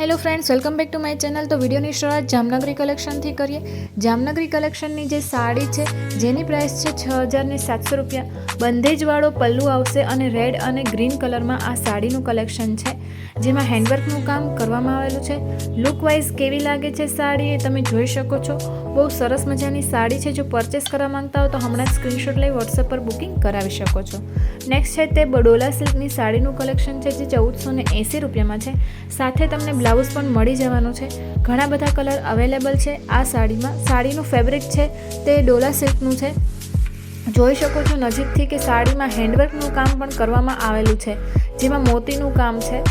Hello friends, welcome back to my channel. तो वीडियोની શરૂઆત જામનગરી કલેક્શનથી કરીએ। જામનગરી કલેક્શનની જે સાડી છે જેની પ્રાઇસ છે 6700 રૂપિયા। બંધેજવાળો પલ્લુ આવશે અને રેડ અને ગ્રીન કલરમાં આ સાડીનું કલેક્શન છે, જેમાં હેન્ડવર્કનું કામ કરવામાં આવેલું છે। લુક વાઇઝ કેવી લાગે છે સાડી એ તમે જોઈ શકો છો। બહુ સરસ મજાની સાડી છે। જો પરચેસ કરવા માંગતા હો તો હમણાં જ સ્ક્રીનશોટ લઈ વોટ્સએપ પર બુકિંગ કરાવી શકો છો। નેક્સ્ટ છે તે બડોલા સિલ્કની સાડીનું કલેક્શન છે, જે 1480 રૂપિયામાં છે। સાથે તમને બ્લાઉઝ પણ મળી જવાનું છે। ઘણા બધા કલર અવેલેબલ છે આ સાડીમાં। સાડીનું ફેબ્રિક છે તે ડોલા સિલ્કનું છે। જોઈ શકો છો નજીકથી કે સાડીમાં હેન્ડવર્કનું કામ પણ કરવામાં આવેલું છે, જેમાં મોતીનું કામ છે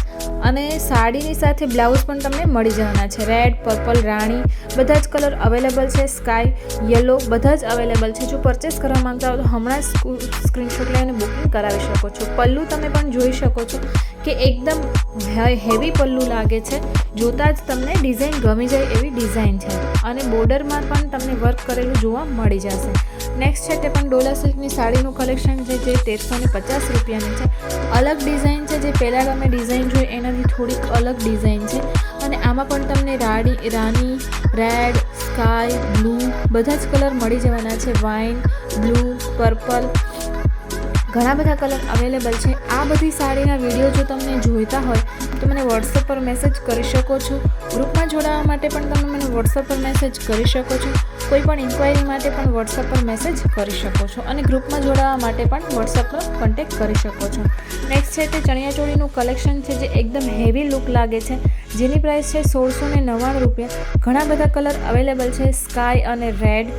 અને સાડીની સાથે બ્લાઉઝ પણ તમને મળી જવાના છે। રેડ, પર્પલ, રાણી બધા જ કલર અવેલેબલ છે। સ્કાય, યલો બધા જ અવેલેબલ છે। જો પરચેસ કરવા માંગતા હો તો હમણાં જ સ્ક્રીનશોટ લઈને બુકિંગ કરાવી શકો છો। પલ્લુ તમે પણ જોઈ શકો છો કે એકદમ હેવી પલ્લુ લાગે છે। જોતાં જ તમને ડિઝાઇન ગમી જાય એવી ડિઝાઇન છે અને બોર્ડરમાં પણ તમને વર્ક કરેલું જોવા મળી જશે। નેક્સ્ટ છે તે પણ ડોલા સિલ્કની સાડીનું કલેક્શન છે, જે 1350 રૂપિયાની છે। અલગ ડિઝાઇન છે, જે પહેલાં તમે ડિઝાઇન જોઈ એનાથી થોડીક અલગ ડિઝાઇન છે અને આમાં પણ તમને રાની, રેડ, સ્કાય, બ્લુ બધા જ કલર મળી જવાના છે। વાઇન, બ્લુ, પર્પલ ઘણા બધા કલર અવેલેબલ છે। આ બધી સાડીના વિડીયો જો તમને જોઈતા હોય તો મને વોટ્સએપ પર મેસેજ કરી શકો છો। ગ્રુપમાં જોડાવા માટે પણ તમે મને વોટ્સએપ પર મેસેજ કરી શકો છો। કોઈ પણ ઇન્ક્વાયરી માટે પણ વોટ્સએપ પર મેસેજ કરી શકો છો અને ગ્રુપમાં જોડાવા માટે પણ વોટ્સએપ પર કોન્ટેક્ટ કરી શકો છો। નેક્સ્ટ છે તે ચણિયાચોળીનું કલેક્શન છે, જે એકદમ હેવી લુક લાગે છે, જેની પ્રાઇસ છે 1699 રૂપિયા। ઘણા બધા કલર અવેલેબલ છે। સ્કાય અને રેડ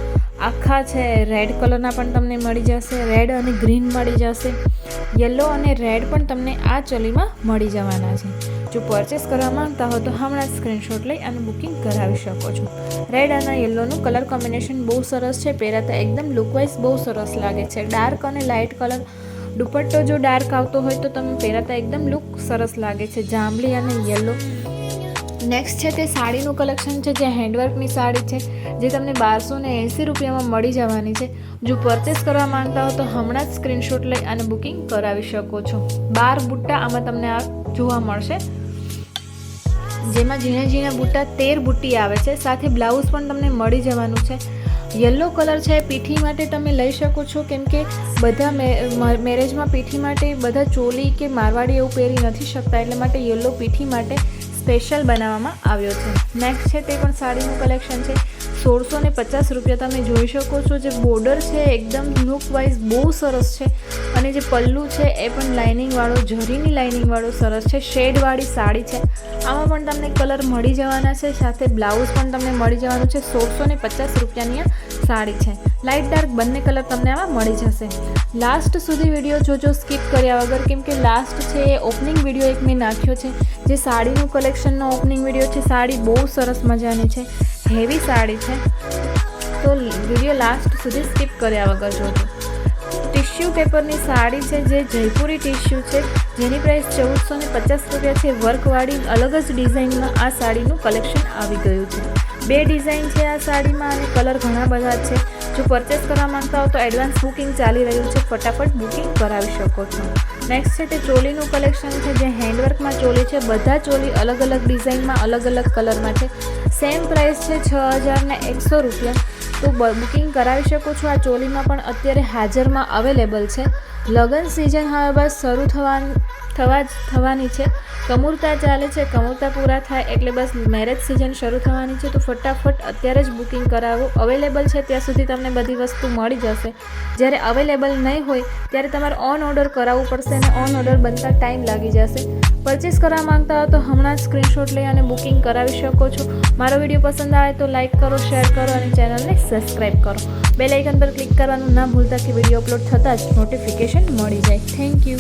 આખા છે, રેડ કલરના પણ તમને મળી જશે, રેડ અને ગ્રીન મળી જશે, યલો અને રેડ પણ તમને આ ચોલીમાં મળી જવાના છે। જો પરચેસ કરવા માંગતા હો તો હમણાં સ્ક્રીનશોટ લઈ અને બુકિંગ કરાવી શકો છો। રેડ અને યલોનું કલર કોમ્બિનેશન બહુ સરસ છે। પહેરાતા એકદમ લુકવાઇઝ બહુ સરસ લાગે છે। ડાર્ક અને લાઇટ કલર દુપટ્ટો જો ડાર્ક આવતો હોય તો તમે પહેરાતા એકદમ લુક સરસ લાગે છે। જાંબલી અને યલો। નેક્સ્ટ છે તે સાડીનું કલેક્શન છે, જે હેન્ડવર્કની સાડી છે, જે તમને 1280 રૂપિયામાં મળી જવાની છે। જો પરચેસ કરવા માંગતા હો તો હમણાં જ સ્ક્રીનશોટ લઈ અને બુકિંગ કરાવી શકો છો। 12 બુટ્ટા આમાં તમને આ જોવા મળશે, જેમાં ઝીણા ઝીણા બુટ્ટા 13 બુટ્ટી આવે છે। સાથે બ્લાઉઝ પણ તમને મળી જવાનું છે। યલો કલર છે, પીઠી માટે તમે લઈ શકો છો, કેમ કે બધા મેરેજમાં પીઠી માટે બધા ચોલી કે મારવાડી એવું પહેરી નથી શકતા, એટલે માટે યલો પીઠી માટે સ્પેશિયલ બનાવવામાં આવ્યો છે। નેક્સ્ટ છે તે પણ સાડીનું કલેક્શન છે, 1650 રૂપિયા। તમે જોઈ શકો છો જે બોર્ડર છે એકદમ લુક વાઇઝ બહુ સરસ છે અને જે પલ્લુ છે એ પણ લાઇનિંગવાળો, જરીની લાઇનિંગવાળો સરસ છે। શેડવાળી સાડી છે, આમાં પણ તમને કલર મળી જવાના છે, સાથે બ્લાઉઝ પણ તમને મળી જવાનું છે। 1650 રૂપિયાની આ સાડી છે। લાઇટ ડાર્ક બંને કલર તમને આમાં મળી જશે। લાસ્ટ સુધી વિડીયો જોજો સ્કીપ કર્યા વગર, કેમ કે લાસ્ટ છે એ ઓપનિંગ વિડીયો એક મેં નાખ્યો છે, જે સાડીનું કલેક્શનનો ઓપનિંગ વિડીયો છે। સાડી બહુ સરસ મજાની છે, હેવી સાડી છે, તો વિડીયો લાસ્ટ સુધી સ્કીપ કર્યા વગર જોજો। ટિશ્યુ પેપરની સાડી છે, જે જયપુરી ટિશ્યુ છે, જેની પ્રાઇસ 1450 રૂપિયા છે। વર્કવાળી અલગ જ ડિઝાઇનમાં આ સાડીનું કલેક્શન આવી ગયું છે। 2 ડિઝાઇન છે આ સાડીમાં અને કલર ઘણા બધા છે। જો પરચેસ કરવા માંગતા હો તો એડવાન્સ બુકિંગ ચાલી રહ્યું છે, ફટાફટ બુકિંગ કરાવી શકો છો। નેક્સ્ટ છે તે ચોલીનું કલેક્શન છે, જે હેન્ડવર્કમાં ચોલી છે। બધા ચોલી અલગ અલગ ડિઝાઇનમાં અલગ અલગ કલરમાં છે। સેમ પ્રાઇસ છે 6100 રૂપિયા। તો બુકિંગ કરાવી શકો છો। આ ચોલીમાં પણ અત્યારે હાજરમાં અવેલેબલ છે। લગ્ન સિઝન હવે બસ શરૂ થવાની છે। કમુરતા ચાલે છે, કમુરતા પૂરા થાય એટલે બસ મેરેજ સિઝન શરૂ થવાની છે, તો ફટાફટ અત્યારે જ બુકિંગ કરાવો। અવેલેબલ છે ત્યાં સુધી તમને બધી વસ્તુ મળી જશે। જ્યારે અવેલેબલ નહીં હોય ત્યારે તમારે ઓન ઓર્ડર કરાવવું પડશે અને ઓન ઓર્ડર બનતા ટાઈમ લાગી જશે। પરચેસ કરવા માંગતા હો તો હમણાં જ સ્ક્રીનશોટ લઈ અને બુકિંગ કરાવી શકો છો। મારો વિડીયો પસંદ આવે તો લાઇક કરો, શેર કરો અને ચેનલને સબસ્ક્રાઈબ કરો। બેલ આઇકન પર ક્લિક કરવાનું ના ભૂલતા કે વિડીયો અપલોડ થતાં જ નોટિફિકેશન મળી જાય। Thank you.